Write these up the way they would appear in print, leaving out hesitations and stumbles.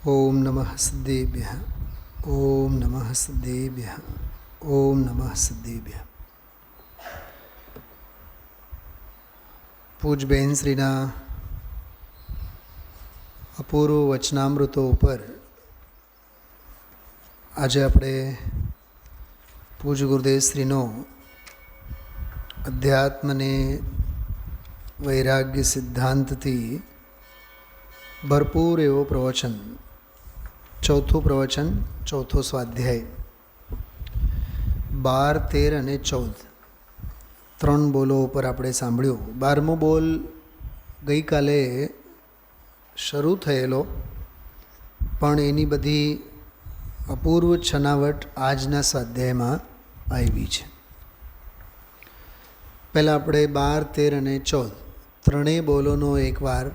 ઓમ નમઃ સિદ્ધેભ્યઃ. ઓમ નમઃ સિદ્ધેભ્યઃ. ઓમ નમઃ સિદ્ધેભ્યઃ. પૂજ બહેન શ્રીના અપૂર્વ વચનામૃતો ઉપર આજે આપણે પૂજ ગુરુદેવ શ્રીનો અધ્યાત્મને વૈરાગ્ય સિદ્ધાંતથી ભરપૂર એવો પ્રવચન, ચોથું પ્રવચન, ચોથો સ્વાધ્યાય, 12, 13 અને 14 ત્રણ બોલો ઉપર આપણે સાંભળ્યું. 12મો બોલ ગઈકાલે શરૂ થયેલો, પણ એની બધી અપૂર્વ છનાવટ આજના સ્વાધ્યાયમાં આવી છે. પહેલાં આપણે 12, 13 અને 14 ત્રણેય બોલોનો એકવાર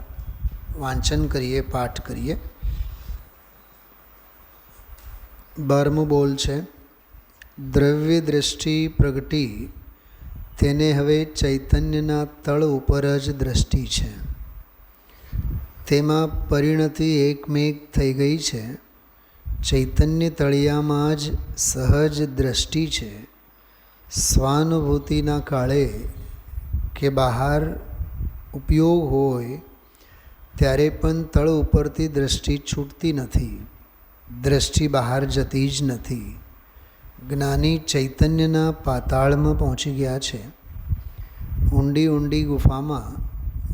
વાંચન કરીએ, પાઠ કરીએ. 12મો બોલ છે: દ્રવ્ય દ્રષ્ટિ પ્રગટી, તેને હવે ચૈતન્યના તળ ઉપર જ દ્રષ્ટિ છે. તેમાં પરિણતિ એકમેક થઈ ગઈ છે. ચૈતન્ય તળિયામાં જ સહજ દ્રષ્ટિ છે. સ્વાનુભૂતિના કાળે કે બહાર ઉપયોગ હોય ત્યારે પણ તળ ઉપરથી દ્રષ્ટિ છૂટતી નથી, દ્રષ્ટિ બહાર જતી જ નથી. જ્ઞાની ચૈતન્યના પાતાળમાં પહોંચી ગયા છે. ઊંડી ઊંડી ગુફામાં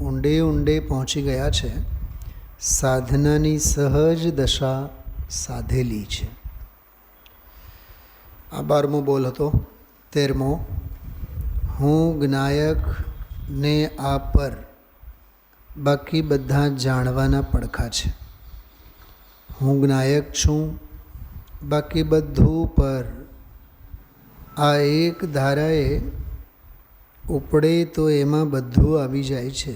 ઊંડે ઊંડે પહોંચી ગયા છે. સાધનાની સહજ દશા સાધેલી છે. આ 12મો બોલ હતો. 13મો: હું જ્ઞાયક ને આ પર, બાકી બધા જાણવાના પડખા છે. હું જ્ઞાયક છું, બાકી બધું પર. આ એક ધારાએ ઉપડે તો એમાં બધું આવી જાય છે,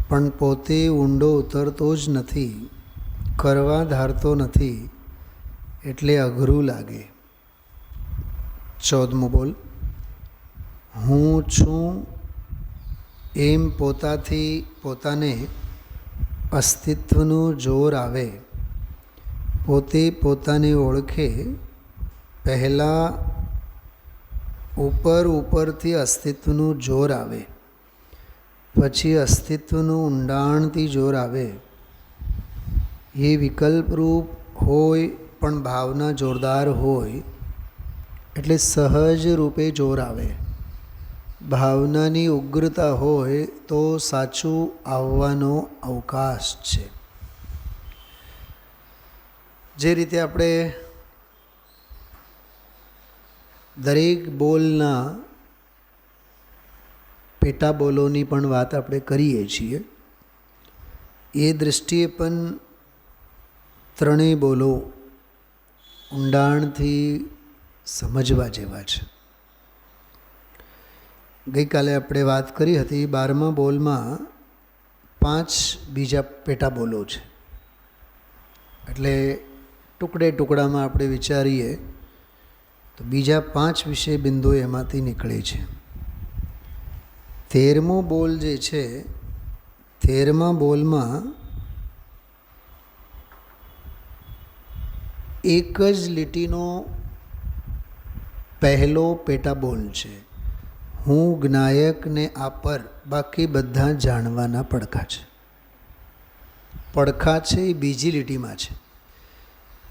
પણ પોતે ઊંડો ઉતરતો જ નથી, કરવા ધારતો નથી, એટલે અઘરું લાગે. 14મો બોલ: હું છું એમ પોતાથી પોતાને અસ્તિત્વનું જોર આવે. પોતે પોતાને ઓળખે પહેલાં ઉપરથી અસ્તિત્વનું જોર આવે, પછી અસ્તિત્વનું ઊંડાણથી જોર આવે. એ વિકલ્પરૂપ હોય પણ ભાવના જોરદાર હોય એટલે સહજ રૂપે જોર આવે. ભાવનાની ઉગ્રતા હોય તો સાચું આવવાનો અવકાશ છે. જે રીતે આપણે દરેક બોલના પેટા બોલોની પણ વાત આપણે કરીએ છીએ, એ દૃષ્ટિએ પણ ત્રણેય બોલો ઊંડાણથી સમજવા જેવા છે. ગઈકાલે આપણે વાત કરી હતી 12મા બોલમાં 5 બીજા પેટા બોલો છે. એટલે ટુકડે ટુકડામાં આપણે વિચારીએ તો બીજા 5 વિષય બિંદુ એમાંથી નીકળે છે. 13મો બોલ જે છે, 13મા બોલમાં એક જ લીટીનો પહેલો પેટા બોલ છે: હું જ્ઞાયકને આ પર, બાકી બધા જાણવાના પડખા છે. પડખા છે એ બીજી લીટીમાં છે.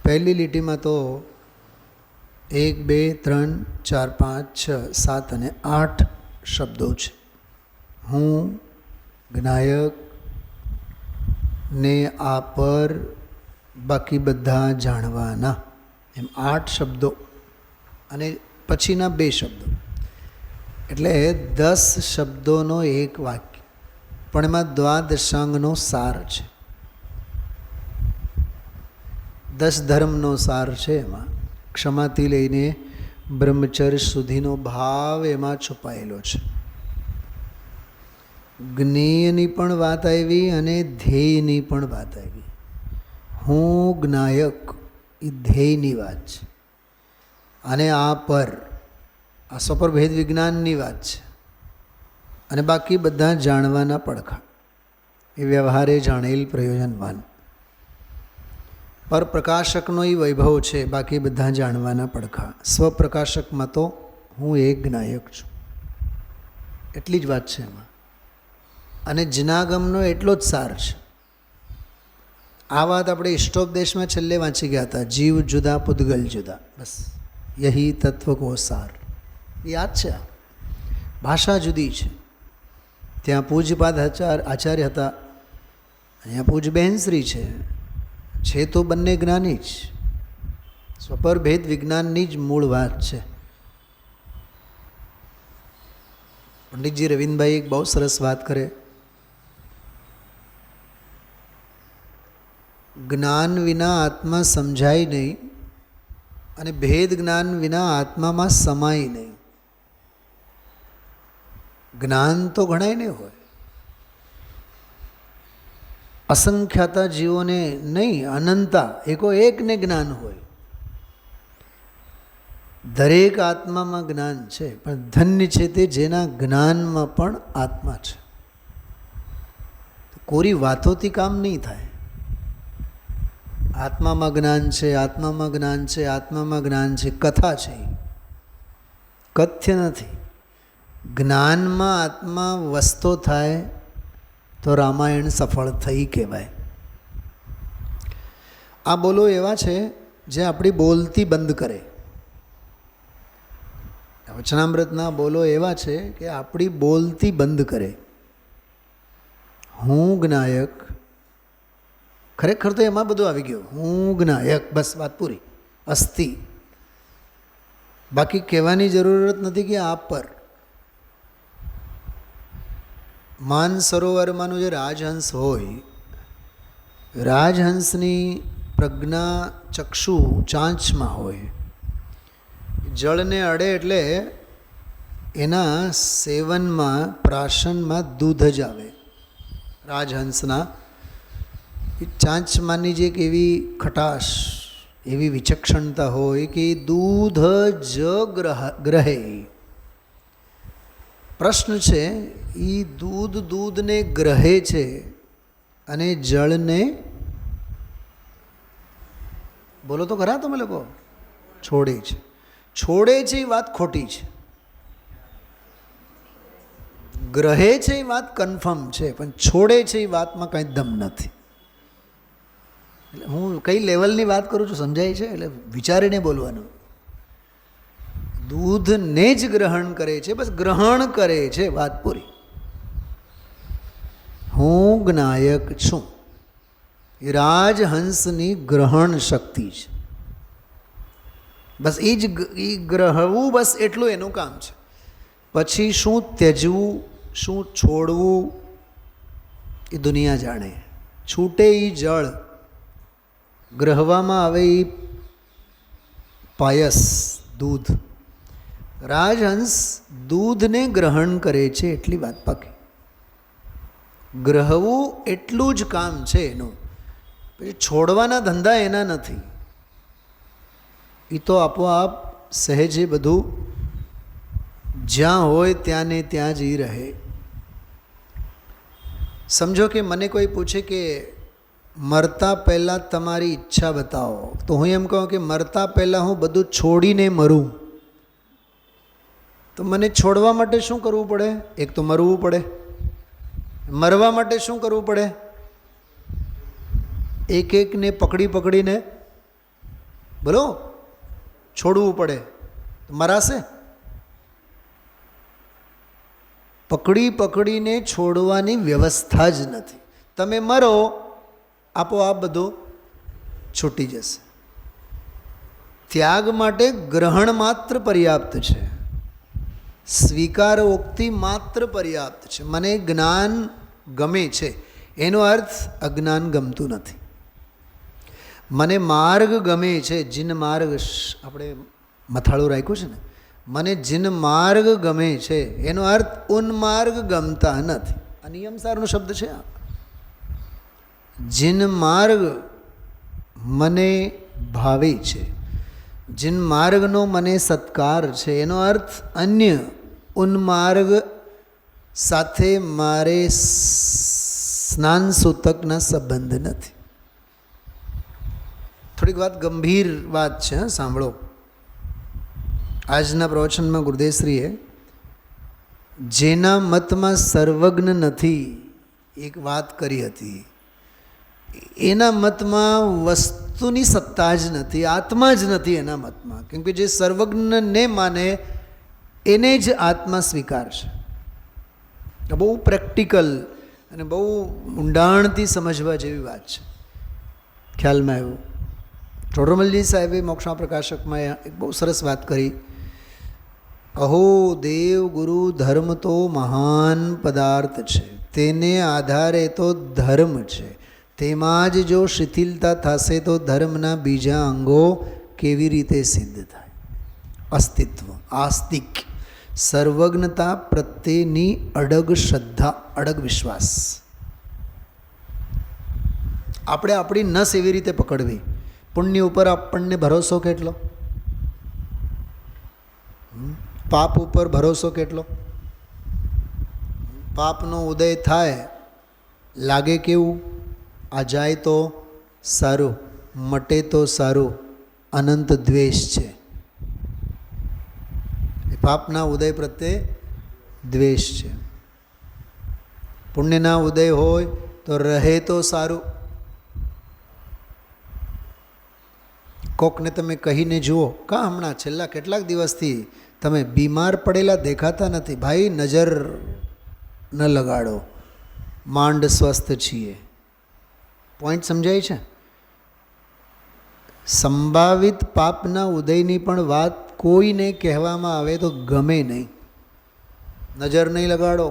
પહેલી લીટીમાં તો 1, 2, 3, 4, 5, 6, 7 અને 8 શબ્દો છે. હું જ્ઞાયક ને આ પર, બાકી બધા જાણવાના, એમ 8 શબ્દો અને પછીના 2 શબ્દો, એટલે 10 શબ્દોનો એક વાક્ય. પણ એમાં દ્વાદશાંગનો સાર છે, 10 ધર્મનો સાર છે. એમાં ક્ષમાથી લઈને બ્રહ્મચર્ય સુધીનો ભાવ એમાં છુપાયેલો છે. જ્ઞેયની પણ વાત આવી અને ધ્યેયની પણ વાત આવી. હું જ્ઞાયક એ ધ્યેયની વાત છે, અને આ પર, આ સ્વપર ભેદ વિજ્ઞાનની વાત છે, અને બાકી બધા જાણવાના પડખા એ વ્યવહારે જાણેલ પ્રયોજનવાન. પરપ્રકાશકનો એ વૈભવ છે, બાકી બધા જાણવાના પડખા. સ્વપ્રકાશકમાં તો હું એક જ્ઞાયક છું, એટલી જ વાત છે એમાં. અને જનાગમનો એટલો જ સાર છે. આ વાત આપણે ઇષ્ટોપદેશમાં છેલ્લે વાંચી ગયા હતા. જીવ જુદા પૂતગલ જુદા, બસ યહી તત્વ કો સાર. યાદ છે. ભાષા જુદી છે. ત્યાં પૂજ્યપાદ આચાર્ય હતા, અહીંયા પૂજ બહેનશ્રી છે તો બંને જ્ઞાની જ. સ્વપર ભેદ વિજ્ઞાનની જ મૂળ વાત છે. પંડિતજી રવિન્દ્રભાઈ એક બહુ સરસ વાત કરે. જ્ઞાન વિના આત્મા સમજાય નહીં અને ભેદ જ્ઞાન વિના આત્મામાં સમાય નહીં. જ્ઞાન તો ઘણાય નહીં હોય, અસંખ્યાતા જીવોને નહીં, અનંતા એકો એકને જ્ઞાન હોય. દરેક આત્મામાં જ્ઞાન છે, પણ ધન્ય છે તે જેના જ્ઞાનમાં પણ આત્મા છે. કોરી વાતોથી કામ નહીં થાય. આત્મામાં જ્ઞાન છે, આત્મામાં જ્ઞાન છે, આત્મામાં જ્ઞાન છે, કથા છે, કથ્ય નથી. જ્ઞાનમાં આત્મા વસતો થાય તો રામાયણ સફળ થઈ કહેવાય. આ બોલો એવા છે જે આપણી બોલતી બંધ કરે. વચનામૃતના બોલો એવા છે કે આપણી બોલતી બંધ કરે. હું જ્ઞાયક, ખરેખર તો એમાં બધું આવી ગયું. હું જ્ઞાયક, બસ વાત પૂરી. અસ્થિ. બાકી કહેવાની જરૂરત નથી કે આપ પર. માન સરોવરમાંનું જે રાજહંસ હોય, રાજહંસની પ્રજ્ઞા ચક્ષુ ચાંચમાં હોય. જળને અડે એટલે એના સેવનમાં, પ્રાશનમાં દૂધ જ આવે. રાજહંસના ચાંચમાંની જે એક એવી ખટાશ, એવી વિચક્ષણતા હોય કે દૂધ જ ગ્રહે. પ્રશ્ન છે, એ દૂધને ગ્રહે છે અને જળને, બોલો તો ખરા તમે લોકો, છોડે છે. છોડે છે એ વાત ખોટી છે. ગ્રહે છે એ વાત કન્ફર્મ છે, પણ છોડે છે એ વાતમાં કંઈ દમ નથી. એટલે હું કઈ લેવલની વાત કરું છું સમજાય છે? એટલે વિચારીને બોલવાનું. દૂધને જ ગ્રહણ કરે છે, બસ ગ્રહણ કરે છે, વાત પૂરી. હું જ્ઞાયક છું. એ રાજહંસની ગ્રહણ શક્તિ છે. બસ એ જ ગ્રહવું, બસ એટલું એનું કામ છે. પછી શું ત્યજવું, શું છોડવું, એ દુનિયા જાણે. છૂટે એ જળ, ગ્રહવામાં આવે એ પાયસ, દૂધ. રાજહંસ દૂધને ગ્રહણ કરે છે એટલી વાત પાકી. ગ્રહવું એટલું જ કામ છે એનું. પછી છોડવાના ધંધા એના નથી. એ તો આપોઆપ સહેજે બધું જ્યાં હોય ત્યાં ને ત્યાં જ રહે. સમજો કે મને કોઈ પૂછે કે મરતા પહેલાં તમારી ઈચ્છા બતાવો, તો હું એમ કહું કે મરતા પહેલાં હું બધું છોડીને મરું. તો મને છોડવા માટે શું કરવું પડે? એક તો મરવું પડે. મરવા માટે શું કરવું પડે? એક એકને પકડીને બોલો છોડવું પડે. મરાશે? પકડીને છોડવાની વ્યવસ્થા જ નથી. તમે મરો, આપોઆપ બધું છૂટી જશે. ત્યાગ માટે ગ્રહણ માત્ર પર્યાપ્ત છે, સ્વીકારોક્તિ માત્ર પર્યાપ્ત છે. મને જ્ઞાન ગમે છે એનો અર્થ અજ્ઞાન ગમતું નથી. મને માર્ગ ગમે છે, જીન માર્ગ આપણે મથાળું રાખ્યું છે ને, મને જીન માર્ગ ગમે છે એનો અર્થ ઉન્માર્ગ ગમતા નથી. આ નિયમસારનો શબ્દ છે. જીન માર્ગ મને ભાવે છે, જીન માર્ગનો મને સત્કાર છે એનો અર્થ અન્ય ઉન્માર્ગ સાથે મારે સ્નાન સૂતકના સંબંધ નથી. થોડીક વાત ગંભીર વાત છે, સાંભળો. આજના પ્રવચનમાં ગુરુદેવશ્રીએ જેના મતમાં સર્વજ્ઞ નથી એક વાત કરી હતી, એના મતમાં વસ્તુની સત્તા જ નથી, આત્મા જ નથી એના મતમાં. કેમ કે જે સર્વજ્ઞને માને એને જ આત્મા સ્વીકારશે. બહુ પ્રેક્ટિકલ અને બહુ ઊંડાણથી સમજવા જેવી વાત છે. ખ્યાલમાં આવ્યું. ટોડરમલજી સાહેબે મોક્ષા પ્રકાશકમાં એક બહુ સરસ વાત કરી. અહો દેવ ગુરુ ધર્મ તો મહાન પદાર્થ છે, તેને આધારે તો ધર્મ છે, તેમાં જ જો શિથિલતા થશે તો ધર્મના બીજા અંગો કેવી રીતે સિદ્ધ થાય? અસ્તિત્વ, આસ્તિક, સર્વજ્ઞતા પ્રત્યેની અડગ શ્રદ્ધા, અડગ વિશ્વાસ. આપણે આપણી નસ એવી રીતે પકડવી. પુણ્ય ઉપર આપણને ભરોસો કેટલો, પાપ ઉપર ભરોસો કેટલો. પાપનો ઉદય થાય, લાગે કેવું? આ જાય તો સારું, મટે તો સારું, અનંત દ્વેષ છે. પાપના ઉદય પ્રત્યે દ્વેષ છે. પુણ્યના ઉદય હોય તો રહે તો સારું. કોકને તમે કહીને જુઓ, કાં હમણાં છેલ્લા કેટલાક દિવસથી તમે બીમાર પડેલા દેખાતા નથી, ભાઈ નજર ન લગાડો, માંડ સ્વસ્થ છીએ. પોઈન્ટ સમજાય છે? સંભાવિત પાપના ઉદયની પણ વાત કોઈને કહેવામાં આવે તો ગમે નહીં. નજર નહીં લગાડો,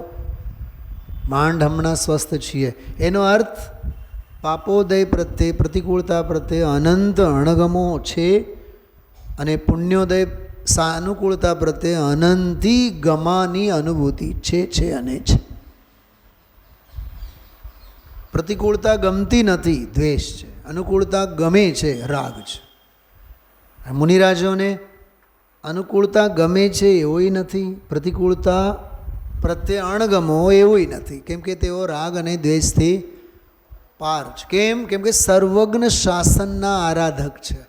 માંડ હમણાં સ્વસ્થ છીએ. એનો અર્થ પાપોદય પ્રત્યે, પ્રતિકૂળતા પ્રત્યે અનંત અણગમો છે, અને પુણ્યોદય સાનુકૂળતા પ્રત્યે અનંતી ગમાની અનુભૂતિ છે અને છે. પ્રતિકૂળતા ગમતી નથી, દ્વેષ છે. અનુકૂળતા ગમે છે, રાગ છે. મુનિરાજોને અનુકૂળતા ગમે છે એવોય નથી, પ્રતિકૂળતા પ્રત્યે અણગમો એવોય નથી. કેમ કે તેઓ રાગ અને દ્વેષથી પાર છે. કેમ? કેમ કે સર્વજ્ઞ શાસનના આરાધક છે.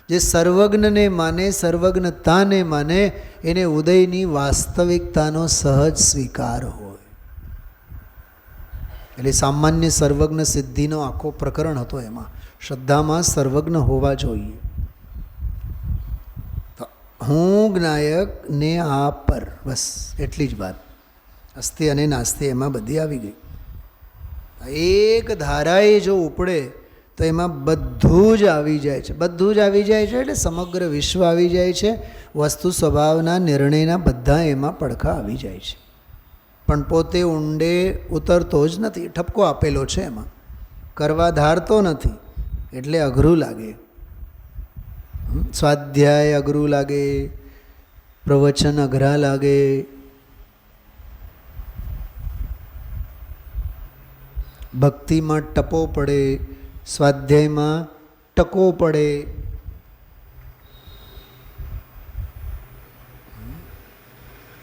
જે સર્વજ્ઞને માને, સર્વજ્ઞતાને માને, એને ઉદયની વાસ્તવિકતાનો સહજ સ્વીકાર હોય. એટલે સામાન્ય સર્વજ્ઞ સિદ્ધિનો આખો પ્રકરણ હતો. એમાં શ્રદ્ધામાં સર્વજ્ઞ હોવા જોઈએ. હું જ્ઞાયક ને આ પર, બસ એટલી જ વાત. અસ્તિ અને નાસ્તિ એમાં બધી આવી ગઈ. એક ધારાએ જો ઉપડે તો એમાં બધું જ આવી જાય છે. બધું જ આવી જાય છે એટલે સમગ્ર વિશ્વ આવી જાય છે. વસ્તુ સ્વભાવના નિર્ણયના બધા એમાં પડખા આવી જાય છે. પણ પોતે ઊંડે ઉતરતો જ નથી. ઠપકો આપેલો છે એમાં, કરવા ધારતો નથી, એટલે અઘરું લાગે. સ્વાધ્યાય અઘરું લાગે, પ્રવચન અઘરા લાગે, ભક્તિમાં ટપો પડે, સ્વાધ્યાયમાં ટકો પડે.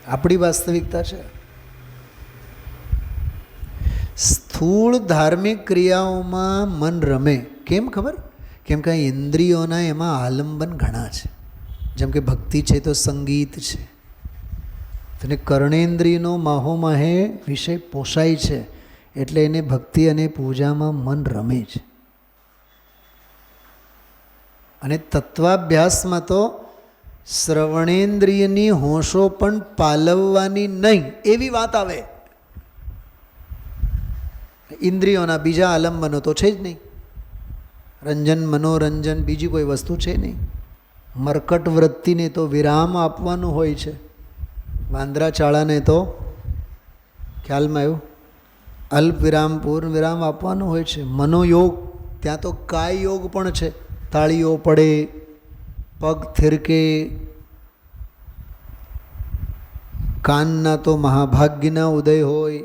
આપણી વાસ્તવિકતા છે. સ્થૂળ ધાર્મિક ક્રિયાઓમાં મન રમે. કેમ ખબર? કેમ કે ઇન્દ્રિયોના એમાં આલંબન ઘણા છે. જેમ કે ભક્તિ છે તો સંગીત છે, અને કર્ણેન્દ્રિયનો માહોમાહે વિષય પોષાય છે, એટલે એને ભક્તિ અને પૂજામાં મન રમે છે. અને તત્વાભ્યાસમાં તો શ્રવણેન્દ્રિયની હોંશો પણ પાલવવાની નહીં એવી વાત આવે. ઇન્દ્રિયોના બીજા આલંબનો તો છે જ નહીં. રંજન, મનોરંજન, બીજી કોઈ વસ્તુ છે નહીં. મરકટ વૃત્તિને તો વિરામ આપવાનું હોય છે. વાંદરા ચાળાને તો ખ્યાલમાં આવ્યું, અલ્પ વિરામ, પૂર્ણ વિરામ આપવાનું હોય છે. મનોયોગ, ત્યાં તો કાય યોગ પણ છે. તાળીઓ પડે, પગ થિરકે, કાનના તો મહાભાગ્યના ઉદય હોય.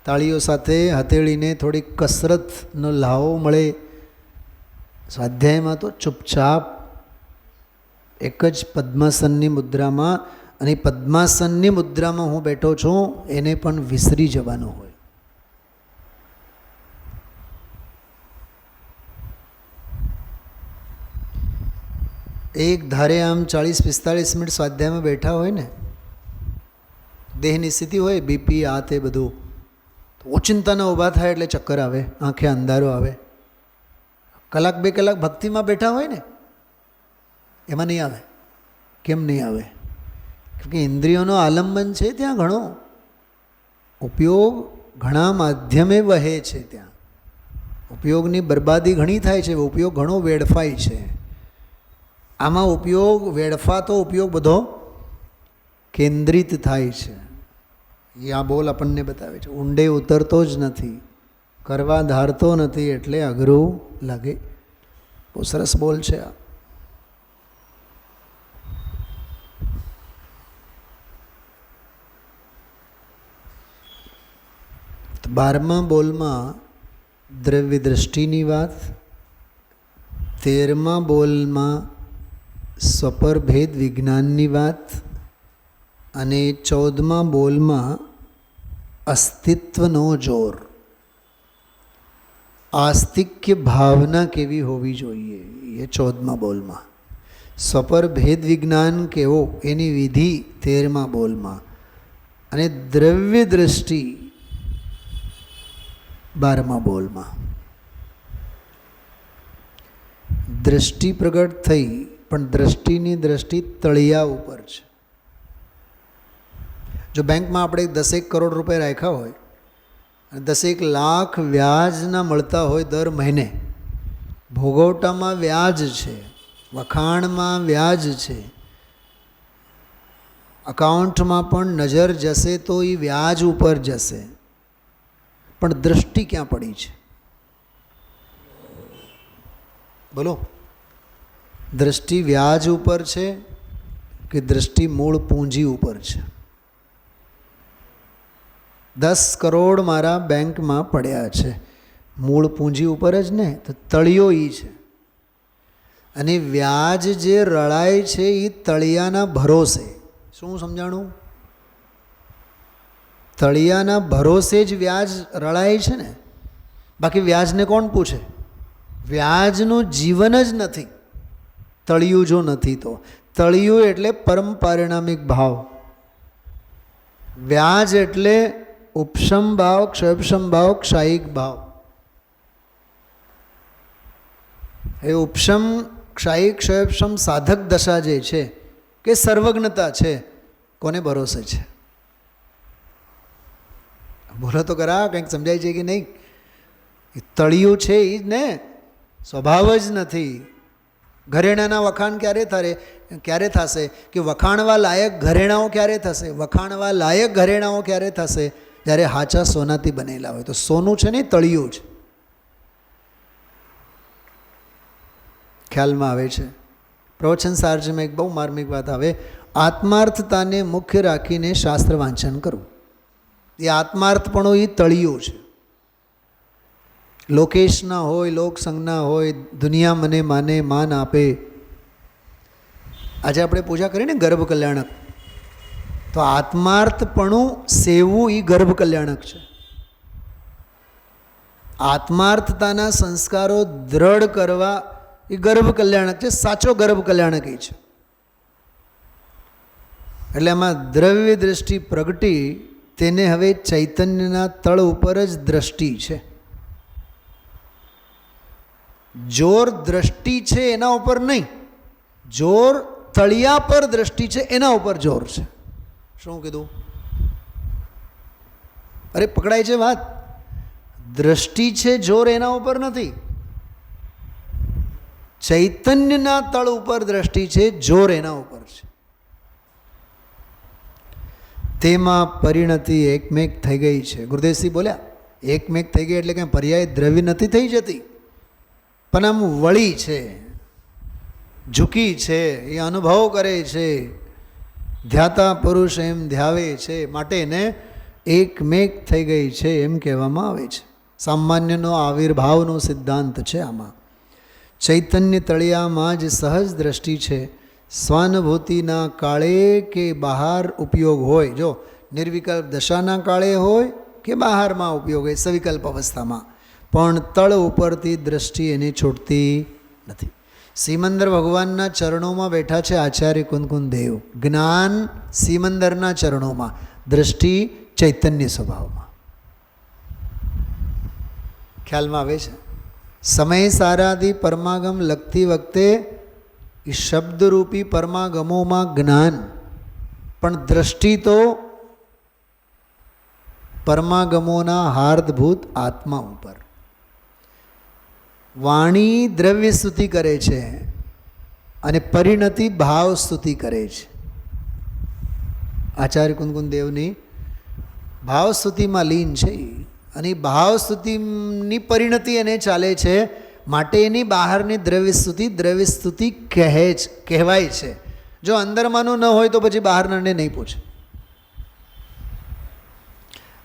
તાળીઓ સાથે હથેળીને થોડીક કસરતનો લાવો મળે. સ્વાધ્યાયમાં તો ચૂપચાપ એક જ પદ્માસનની મુદ્રામાં, અને પદ્માસનની મુદ્રામાં હું બેઠો છું એને પણ વિસરી જવાનું હોય. એક ધારે આમ 40-45 મિનિટ સ્વાધ્યાયમાં બેઠા હોય ને, દેહની સ્થિતિ હોય, બીપી આ તે બધું, તો ઓચિંતાના ઊભા થાય એટલે ચક્કર આવે, આંખે અંધારો આવે. કલાક 2 કલાક ભક્તિમાં બેઠા હોય ને, એમાં નહીં આવે. કેમ નહીં આવે? કેમકે ઇન્દ્રિયોનો આલંબન છે ત્યાં ઘણો, ઉપયોગ ઘણા માધ્યમે વહે છે, ત્યાં ઉપયોગની બરબાદી ઘણી થાય છે, ઉપયોગ ઘણો વેડફાય છે. આમાં ઉપયોગ વેડફાતો ઉપયોગ બધો કેન્દ્રિત થાય છે. એ આ બોલ આપણને બતાવે છે. ઊંડે ઉતરતો જ નથી, કરવા ધારતો નથી, એટલે અઘરું લાગે. બહુ સરસ બોલ છે આ. તો 12મા બોલમાં દ્રવ્ય દ્રષ્ટિની વાત, 13મા બોલમાં સ્વપર ભેદ વિજ્ઞાનની વાત, અને 14મા બોલમાં અસ્તિત્વનો જોર, આસ્તિક્ય ભાવના કેવી હોવી જોઈએ એ 14મા બોલમાં. સ્વપર ભેદ વિજ્ઞાન કેવો એની વિધિ 13મા બોલમાં, અને દ્રવ્ય દ્રષ્ટિ 12મા બોલમાં. દ્રષ્ટિ પ્રગટ થઈ, પણ દ્રષ્ટિની દ્રષ્ટિ તળિયા ઉપર છે. જો બેંકમાં આપણે 10 કરોડ રૂપિયા રાખ્યા હોય અને 10 લાખ વ્યાજના મળતા હોય દર મહિને, ભોગવટામાં વ્યાજ છે, વખાણમાં વ્યાજ છે, અકાઉન્ટમાં પણ નજર જશે તો એ વ્યાજ ઉપર જશે, પણ દ્રષ્ટિ ક્યાં પડી છે? બોલો, દ્રષ્ટિ વ્યાજ ઉપર છે કે દ્રષ્ટિ મૂળ પૂંજી ઉપર છે? 10 કરોડ મારા બેંકમાં પડ્યા છે, મૂળ પૂંજી ઉપર જ ને, તો તળિયો એ છે. અને વ્યાજ જે રળાય છે એ તળિયાના ભરોસે. શું સમજાણું? તળિયાના ભરોસે જ વ્યાજ રળાય છે ને, બાકી વ્યાજને કોણ પૂછે? વ્યાજનું જીવન જ નથી તળિયું જો નથી તો. તળિયું એટલે પરમ પારિણામિક ભાવ, વ્યાજ એટલે ઉપશમ ભાવ, ક્ષયપશમ ભાવ, ક્ષાયિક ભાવ. એ ઉપશમ, ક્ષાયિક, ક્ષયપશમ સાધક દશા જે છે કે સર્વજ્ઞતા છે, કોને ભરોસે છે? બોલો તો ખરા, કંઈક સમજાય છે કે નહીં? તળિયું છે એ જ ને, સ્વભાવ જ નથી. ઘરેણાના વખાણ ક્યારે થશે? કે વખાણવા લાયક ઘરેણાઓ ક્યારે થશે? વખાણવા લાયક ઘરેણાઓ ક્યારે થશે? જ્યારે હાચા સોનાથી બનેલા હોય. તો સોનું છે ને તળિયું છે. ખ્યાલમાં આવે છે? પ્રવચન સાર્જમાં એક બહુ માર્મિક વાત આવે, આત્માર્થતાને મુખ્ય રાખીને શાસ્ત્ર વાંચન કરવું. એ આત્માર્થપણું એ તળિયું છે. લોકેશના હોય, લોકસંગના હોય, દુનિયા મને માને, માન આપે. આજે આપણે પૂજા કરીએ ને ગર્ભ કલ્યાણક, તો આત્માર્થપણું સેવું એ ગર્ભ કલ્યાણક છે. આત્માર્થતાના સંસ્કારો દ્રઢ કરવા એ ગર્ભ કલ્યાણક છે, સાચો ગર્ભ કલ્યાણક એ છે. એટલે આમાં દ્રવ્ય દ્રષ્ટિ પ્રગટી, તેને હવે ચૈતન્યના તળ ઉપર જ દ્રષ્ટિ છે. જોર દ્રષ્ટિ છે એના ઉપર નહીં, જોર તળિયા પર દ્રષ્ટિ છે એના ઉપર જોર છે. શું કીધું? અરે પકડાય છે વાત? દ્રષ્ટિ છે, જોર એના ઉપર નથી. ચૈતન્યના તળ ઉપર દ્રષ્ટિ છે, જોર એના ઉપર છે. તેમાં પરિણતિ એકમેક થઈ ગઈ છે. ગુરુદેવસિંહ બોલ્યા, એકમેક થઈ ગઈ એટલે કંઈ પર્યાય દ્રવ્ય નથી થઈ જતી, પણ આમ વળી છે, ઝૂકી છે, એ અનુભવ કરે છે. ધ્યાતા પુરુષ એમ ધ્યાવે છે, માટે એને એકમેક થઈ ગઈ છે એમ કહેવામાં આવે છે. સામાન્યનો આવિર્ભાવનો સિદ્ધાંત છે આમાં. ચૈતન્ય તળિયામાં જ સહજ દ્રષ્ટિ છે. સ્વાનુભૂતિના કાળે કે બહાર ઉપયોગ હોય, જો નિર્વિકલ્પ દશાના કાળે હોય કે બહારમાં ઉપયોગ હોય, સવિકલ્પ અવસ્થામાં, પણ તળ ઉપરથી દ્રષ્ટિ એની છૂટતી નથી. સિમંદર ભગવાનના ચરણોમાં બેઠા છે આચાર્ય કુંદકુંદ દેવ. જ્ઞાન સિમંદરના ચરણોમાં, દ્રષ્ટિ ચૈતન્ય સ્વભાવમાં. ખ્યાલમાં આવે છે? સમય સારાથી પરમાગમ લખતી વખતે એ શબ્દરૂપી પરમાગમોમાં જ્ઞાન, પણ દ્રષ્ટિ તો પરમાગમોના હાર્દભૂત આત્મા ઉપર. વાણી દ્રવ્ય સ્તુતિ કરે છે અને પરિણતિ ભાવ સ્તુતિ કરે છે. આચાર્ય કુંદકુંદ દેવની ભાવ સ્તુતિમાં લીન છે અને ભાવ સ્તુતિની પરિણતિ એને ચાલે છે, માટે એની બહારની દ્રવ્ય સ્તુતિ કહેવાય છે. જો અંદરમાંનું ન હોય તો પછી બહારનાને નહીં પૂછે.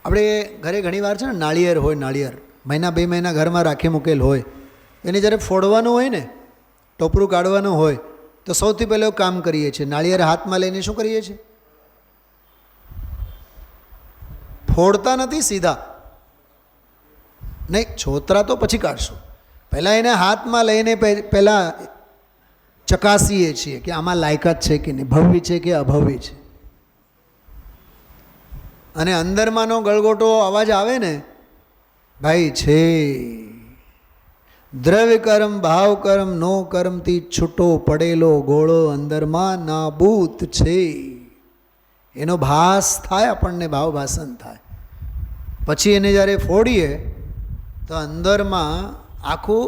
આપણે ઘરે ઘણીવાર છે ને નાળિયેર હોય, નાળિયેર મહિના 2 મહિના ઘરમાં રાખી મૂકેલ હોય, એને જ્યારે ફોડવાનું હોય ને, ટોપરું કાઢવાનું હોય તો સૌથી પહેલાં કામ કરીએ છીએ, નાળિયેર હાથમાં લઈને શું કરીએ છીએ? ફોડતા નથી સીધા, નહીં, છોતરા તો પછી કાઢશું. પહેલાં એને હાથમાં લઈને પહેલાં ચકાસીએ છીએ કે આમાં લાયકાત છે કે નહીં, ભવ્ય છે કે અભવ્ય છે. અને અંદરમાંનો ગળગોટો અવાજ આવે ને, ભાઈ છે દ્રવ્ય કર્મ ભાવ કર્મ નો કર્મથી છૂટો પડેલો ગોળો અંદરમાં નાબૂદ છે, એનો ભાસ થાય, આપણને ભાવ ભાષણ થાય. પછી એને જ્યારે ફોડીએ તો અંદરમાં આખું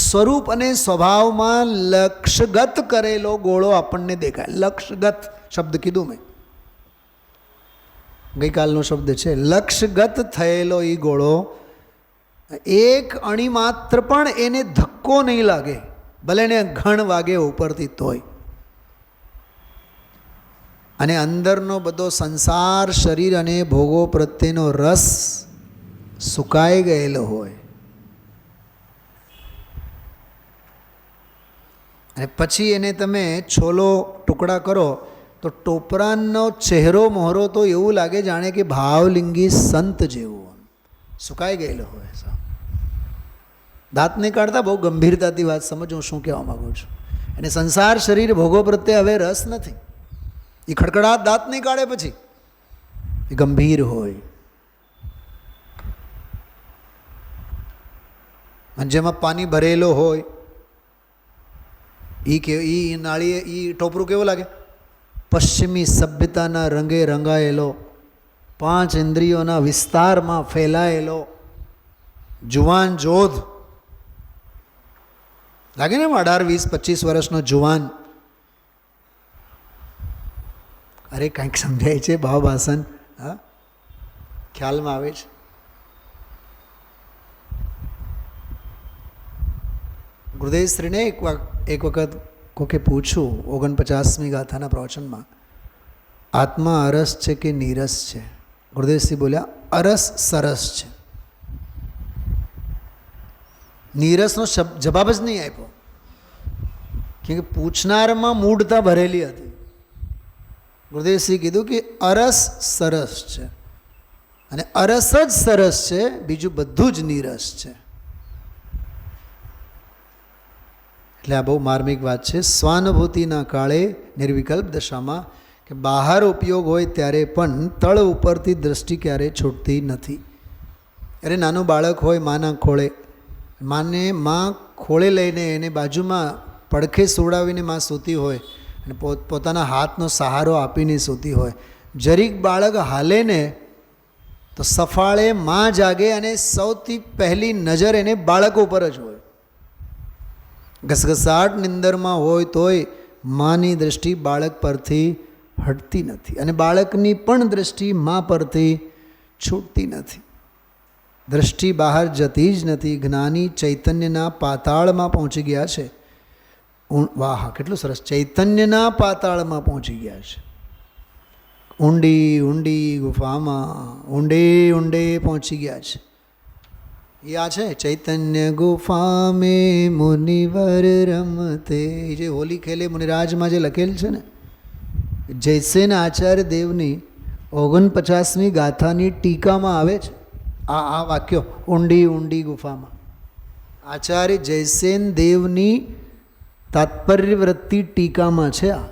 સ્વરૂપ અને સ્વભાવમાં લક્ષગત કરેલો ગોળો આપણને દેખાય. લક્ષગત શબ્દ કીધું મેં, ગઈકાલનો શબ્દ છે. લક્ષગત થયેલો એ ગોળો એક અણી માત્ર પણ એને ધક્કો નહીં લાગે, ભલે એને ઘણ વાગે ઉપરથી તોય. અને અંદરનો બધો સંસાર, શરીર અને ભોગો પ્રત્યેનો રસ સુકાઈ ગયેલો હોય. અને પછી એને તમે છોલો ટુકડા કરો તો ટોપરાનો ચહેરો મોહરો તો એવું લાગે જાણે કે ભાવલિંગી સંત જેવો સુકાઈ ગયેલો હોય. દાંત નહીં કાઢતા, બહુ ગંભીરતાથી વાત સમજો હું શું કહેવા માગું છું. અને સંસાર, શરીર, ભોગો પ્રત્યે હવે રસ નથી. એ ખડખડાટ દાંત નહીં કાઢે, પછી એ ગંભીર હોય. અને જેમાં પાણી ભરેલો હોય એ નાળીએ એ ટોપરું કેવું લાગે? પશ્ચિમી સભ્યતાના રંગે રંગાયેલો, 5 ઇન્દ્રિયોના વિસ્તારમાં ફેલાયેલો જુવાન જોધ લાગે ને? 18, 20, 25 વર્ષનો જુવાન. અરે કંઈક સમજાય છે ભાવ ભાષણ? હા, ખ્યાલમાં આવે છે? ગુરુદેવશ્રીને એક વખત કોકે પૂછ્યું 49મી ગાથાના પ્રવચનમાં, આત્મા અરસ છે કે નીરસ છે? ગુરુદેવશ્રી બોલ્યા, અરસ સરસ છે. નીરસનો જવાબ જ નહીં આપ્યો, કેમ કે પૂછનારમાં મૂઢતા ભરેલી હતી. ગુરુદેવશ્રી કીધું કે અરસ સરસ છે, અને અરસ જ સરસ છે, બીજું બધું જ નીરસ છે. એટલે આ બહુ માર્મિક વાત છે. સ્વાનુભૂતિના કાળે નિર્વિકલ્પ દશામાં કે બહાર ઉપયોગ હોય ત્યારે પણ તળ ઉપરથી દ્રષ્ટિ ક્યારેય છૂટતી નથી. અરે નાનું બાળક હોય માના ખોળે, માં ખોળે લઈને એને બાજુમાં પડખે સુવડાવીને માં સૂતી હોય અને પોતાના હાથનો સહારો આપીને સૂતી હોય. જરીક બાળક હાલે ને તો સફાળે માં જાગે અને સૌથી પહેલી નજર એને બાળક ઉપર જ હોય. ઘસઘસાટ નિંદરમાં હોય તોય માની દૃષ્ટિ બાળક પરથી હટતી નથી, અને બાળકની પણ દૃષ્ટિ માં પરથી છૂટતી નથી. દૃષ્ટિ બહાર જતી જ નથી. જ્ઞાની ચૈતન્યના પાતાળમાં પહોંચી ગયા છે. વાહ, કેટલું સરસ! ચૈતન્યના પાતાળમાં પહોંચી ગયા છે. ઊંડી ઊંડી ગુફામાં ઊંડે ઊંડે પહોંચી ગયા છે. એ આ છે ચૈતન્ય ગુફા મેં મુનિવર રમતે, જે હોલી ખેલે મુનિરાજમાં જે લખેલ છે ને, જયસેન આચાર્ય દેવની 49મી ગાથાની ટીકામાં આવે છે આ વાક્યો, ઊંડી ઊંડી ગુફામાં. આચાર્ય જયસેન દેવની તાત્પર્યવૃત્તિ ટીકામાં છે આ,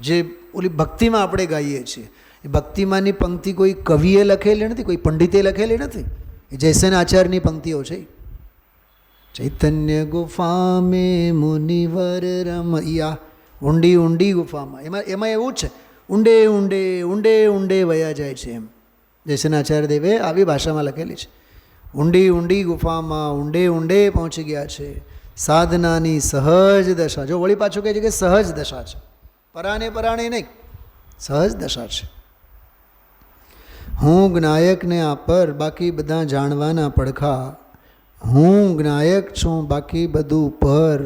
જે ઓલી ભક્તિમાં આપણે ગાઈએ છીએ. એ ભક્તિમાંની પંક્તિ કોઈ કવિએ લખેલી નથી, કોઈ પંડિતે લખેલી નથી. એ જયસેન આચાર્યની પંક્તિઓ છે. ચૈતન્ય ગુફા મેં મુનિવર રમૈયા, ઊંડી ઊંડી ગુફામાં. એમાં એવું જ છે, ઊંડે ઊંડે ઊંડે ઊંડે વયા જાય છે. એમ જયસેન આચાર્ય દેવે આવી ભાષામાં લખેલી છે. ઊંડી ઊંડી ગુફામાં ઊંડે ઊંડે પહોંચી ગયા છે. સાધનાની સહજ દશા. જો વળી પાછું કહે છે કે સહજ દશા છે, પરાણે પરાણે નહીં, સહજ દશા છે. હું જ્ઞાયકને આ પર, બાકી બધા જાણવાના પડખા. હું જ્ઞાયક છું, બાકી બધું પર.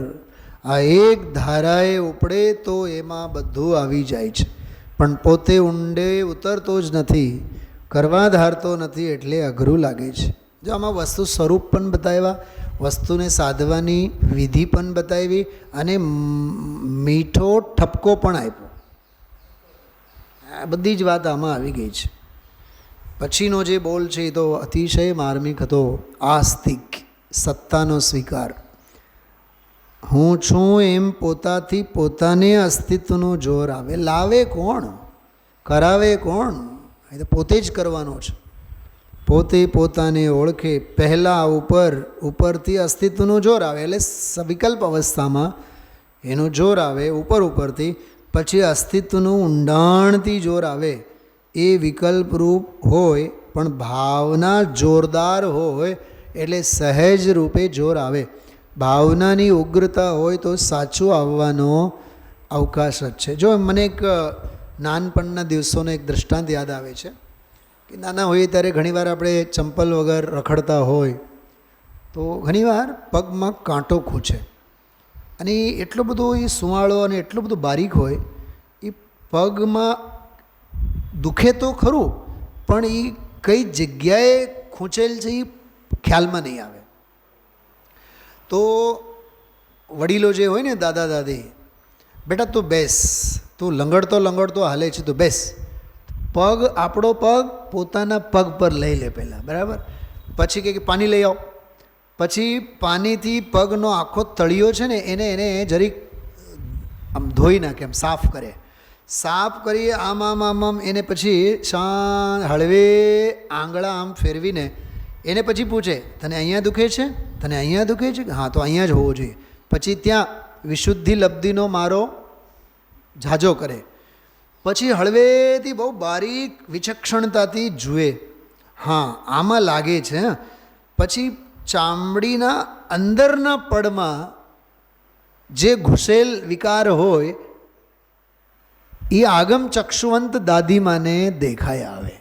આ એક ધારાએ ઉપડે તો એમાં બધું આવી જાય છે, પણ પોતે ઊંડે ઉતરતો જ નથી, કરવા ધારતો નથી, એટલે અઘરું લાગે છે. જો આમાં વસ્તુ સ્વરૂપ પણ બતાવ્યા, વસ્તુને સાધવાની વિધિ પણ બતાવી, અને મીઠો ઠપકો પણ આપ્યો. આ બધી જ વાત આમાં આવી ગઈ છે. પછીનો જે બોલ છે એ તો અતિશય માર્મિક હતો. આસ્તિક, સત્તાનો સ્વીકાર. હું છું એમ પોતાથી પોતાને અસ્તિત્વનું જોર આવે. લાવે કોણ? કરાવે કોણ? એ તો પોતે જ કરવાનો છે. પોતે પોતાને ઓળખે પહેલાં ઉપરથી અસ્તિત્વનું જોર આવે, એટલે સવિકલ્પ અવસ્થામાં એનું જોર આવે ઉપરથી, પછી અસ્તિત્વનું ઊંડાણથી જોર આવે. એ વિકલ્પરૂપ હોય પણ ભાવના જોરદાર હોય એટલે સહેજ રૂપે જોર આવે. ભાવનાની ઉગ્રતા હોય તો સાચું આવવાનો અવકાશ જ છે. જો મને એક નાનપણના દિવસોનો એક દૃષ્ટાંત યાદ આવે છે કે નાના હોઈએ ત્યારે ઘણીવાર આપણે ચંપલ વગર રખડતા હોય તો ઘણીવાર પગમાં કાંટો ખૂંચે, અને એટલો બધો એ સુંવાળો અને એટલો બધો બારીક હોય, એ પગમાં દુખે તો ખરું, પણ એ કઈ જગ્યાએ ખૂંચેલ છે એ ખ્યાલમાં નહીં આવે. તો વડીલો જે હોય ને, દાદા દાદી, બેટા તું બેસ, તું લંગડતો હાલે છે, તું બેસ. પગ, આપણો પગ પોતાના પગ પર લઈ લે પહેલાં, બરાબર. પછી કે પાણી લઈ આવો. પછી પાણીથી પગનો આખો તળિયો છે ને એને જરીક આમ ધોઈ નાખે, આમ સાફ કરે. સાફ કરી આમ એને પછી હળવે આંગળા આમ ફેરવીને એને પછી પૂછે, તને અહીંયા દુખે છે? તને અહીંયા દુખે છે? હા, તો અહીંયા જ હોવો જોઈએ. પછી ત્યાં વિશુદ્ધિ લબ્ધિનો મારો ઝાઝો કરે. પછી હળવેથી બહુ બારીક વિચક્ષણતાથી જુએ, હા આમાં લાગે છે. પછી ચામડીના અંદરના પડમાં જે ઘૂસેલ વિકાર હોય એ આગમ ચક્ષુવંત દાદીમાને દેખાઈ આવે.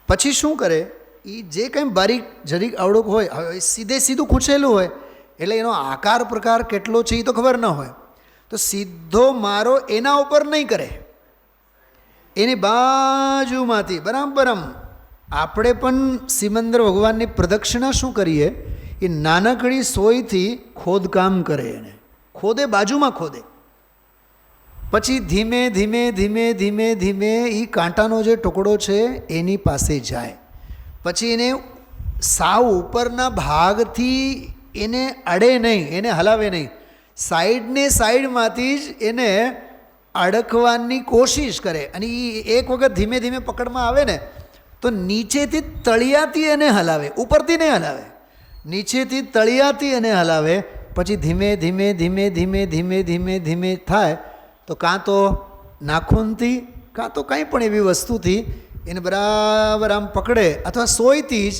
પછી શું કરે, એ જે કંઈ બારીક જરીક આવડું હોય, હવે સીધું ખૂંચેલું હોય એટલે એનો આકાર પ્રકાર કેટલો છે એ તો ખબર ન હોય, તો સીધો મારો એના ઉપર નહીં કરે, એની બાજુમાંથી બરાબર આપણે પણ સિમંદર ભગવાનની પ્રદક્ષિણા શું કરીએ, એ નાનકડી સોયથી ખોદકામ કરે, એને ખોદે, બાજુમાં ખોદે. પછી ધીમે ધીમે ધીમે ધીમે ધીમે એ કાંટાનો જે ટુકડો છે એની પાસે જાય. પછી એને સાવ ઉપરના ભાગથી એને અડે નહીં, એને હલાવે નહીં, સાઈડમાંથી જ એને અડકવાની કોશિશ કરે. અને એ એક વખત ધીમે ધીમે પકડમાં આવે ને તો નીચેથી તળિયાથી એને હલાવે, ઉપરથી નહીં હલાવે, નીચેથી તળિયાથી એને હલાવે. પછી ધીમે ધીમે ધીમે ધીમે ધીમે ધીમે ધીમે થાય તો કાં તો નાખૂનથી કાં તો કંઈ પણ એવી વસ્તુથી એને બરાબર આમ પકડે, અથવા સોયથી જ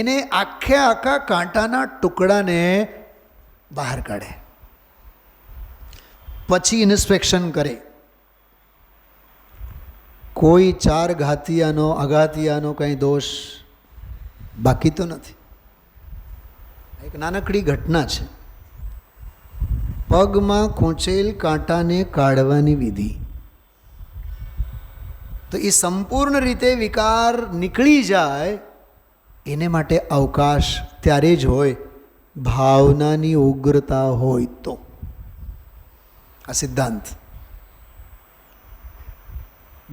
એને આખા કાંટાના ટુકડાને બહાર કાઢે. પછી ઇન્સ્પેક્શન કરે, કોઈ ચાર અઘાતિયાનો કંઈ દોષ બાકી તો નથી. એક નાનકડી ઘટના છે, પગમાં ખૂંચેલ કાંટાને કાઢવાની વિધિ. તો એ સંપૂર્ણ રીતે વિકાર નીકળી જાય એને માટે અવકાશ ત્યારે જ હોય, ભાવનાની ઉગ્રતા હોય તો. આ સિદ્ધાંત.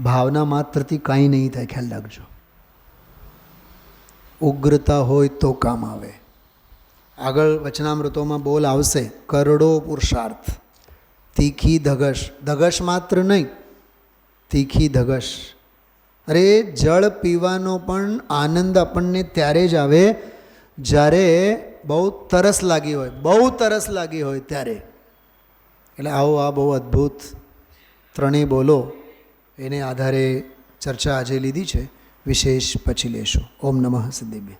ભાવના માત્રથી કાંઈ નહીં થાય, ખ્યાલ રાખજો. ઉગ્રતા હોય તો કામ આવે. આગળ વચનામૃતોમાં બોલ આવશે, કરડો પુરુષાર્થ, તીખી ધગશ, ધગશ માત્ર નહીં, તીખી ધગશ. અરે જળ પીવાનો પણ આનંદ આપણને ત્યારે જ આવે જ્યારે બહુ તરસ લાગી હોય, બહુ તરસ લાગી હોય ત્યારે. એટલે આવો આ બહુ અદ્ભુત ત્રણેય બોલો એને આધારે ચર્ચા આજે લીધી છે. વિશેષ પછી લેશું. ઓમ નમઃ સિદ્ધેભ્ય.